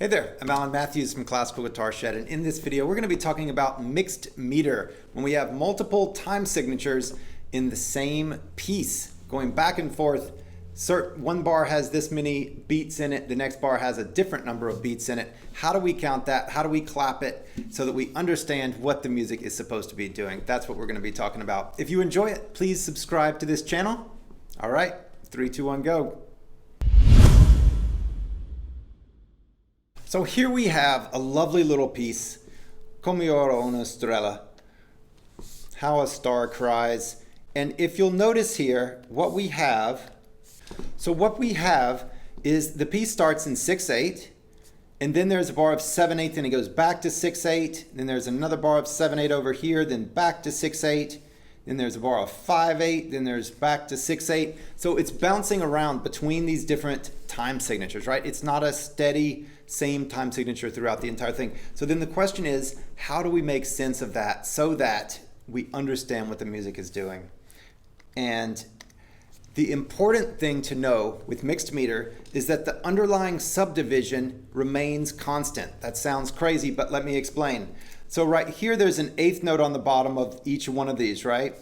Hey there, I'm Alan Matthews from Classical Guitar Shed, and in this video we're going to be talking about mixed meter, when we have multiple time signatures in the same piece, going back and forth. One bar has this many beats in it, the next bar has a different number of beats in it. How do we count that? How do we clap it so that we understand what the music is supposed to be doing? That's what we're going to be talking about. If you enjoy it, please subscribe to this channel. All right, 3, 2, 1, go. So here we have a lovely little piece, Come ora una strella, How a Star Cries. And if you'll notice here, what we have is the piece starts in 6/8, and then there's a bar of 7/8, and it goes back to 6/8, then there's another bar of 7/8 over here, then back to 6/8, then there's a bar of 5/8, then there's back to 6/8. So it's bouncing around between these different time signatures, right? It's not a steady same time signature throughout the entire thing. So then the question is, how do we make sense of that so that we understand what the music is doing? And the important thing to know with mixed meter is that the underlying subdivision remains constant. That sounds crazy, but let me explain. So right here, there's an eighth note on the bottom of each one of these, right?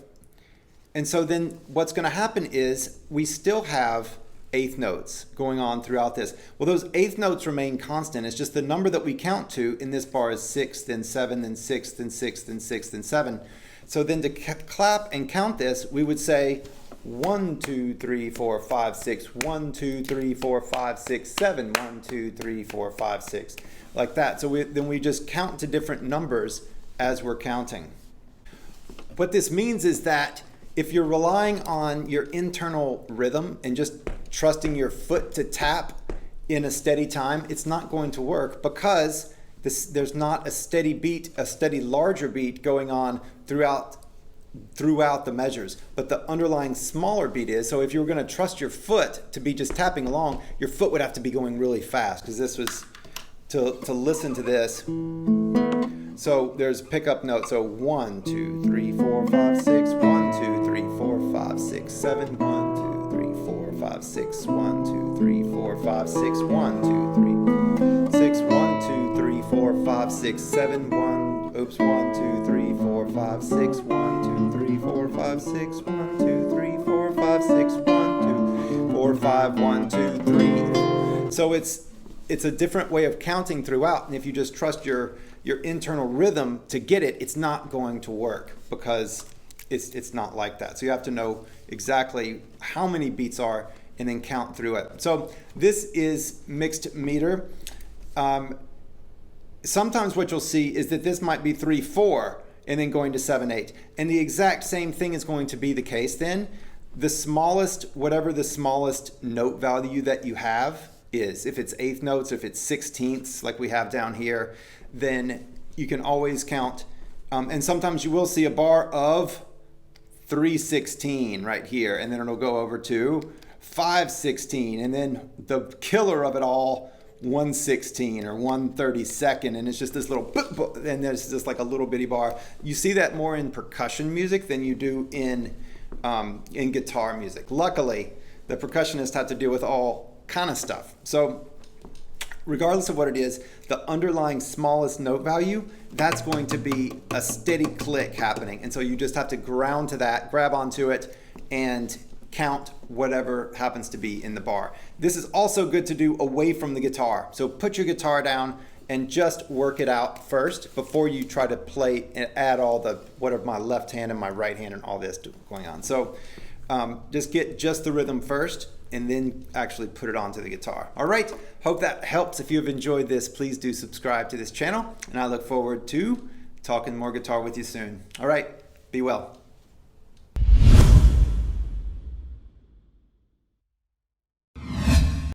And so then what's going to happen is we still have eighth notes going on throughout this. Well, those eighth notes remain constant. It's just the number that we count to in this bar is 6, then 7, then 6, then 6, then 6, then 7. So then to clap and count this, we would say 1, 2, 3, 4, 5, 6, 1, 2, 3, 4, 5, 6, 7, 1, 2, 3, 4, 5, 6, like that. So then we just count to different numbers as we're counting. What this means is that if you're relying on your internal rhythm and just trusting your foot to tap in a steady time, it's not going to work because there's not a steady beat, a steady larger beat going on throughout the measures, but the underlying smaller beat is. So if you were going to trust your foot to be just tapping along, your foot would have to be going really fast, because this was to listen to this. So there's pickup notes. So 1, 2, 3, 4, 5, 6, 1, 2, 3, 4, 5, 6, 7, 1, 2, 3, 4, 5, 6, 1, 2, 3, 4, 5, 6, 1, 2, 3, 6, 1, 2, 3, 4, 5, 6, 7, 1, oops, 1, 2, 3, 4, 5, 6, 1, 2, 3, 4, 5, 6, 1, 2, 3, 4, 5, 6, 1, 2, 4, 5, 1, 2, 3. So it's a different way of counting throughout, and if you just trust your internal rhythm to get it, it's not going to work because it's not like that. So you have to know exactly how many beats are and then count through it. So this is mixed meter. Sometimes what you'll see is that this might be 3/4 and then going to 7/8, and the exact same thing is going to be the case then. The smallest, whatever the smallest note value that you have is, if it's eighth notes, if it's sixteenths like we have down here, then you can always count. And sometimes you will see a bar of 3/16 right here, and then it'll go over to 5/16, and then the killer of it all, 1/16 or 1/32, and it's just this little and there's just like a little bitty bar. You see that more in percussion music than you do in guitar music. Luckily, the percussionists have to deal with all kind of stuff. So regardless of what it is, the underlying smallest note value, that's going to be a steady click happening. And so you just have to ground to that, grab onto it, and count whatever happens to be in the bar. This is also good to do away from the guitar. So put your guitar down and just work it out first before you try to play and add all the, what are my left hand and my right hand and all this going on. So just get just the rhythm first, and then actually put it onto the guitar. All right, hope that helps. If you have enjoyed this, please do subscribe to this channel, and I look forward to talking more guitar with you soon. All right, be well.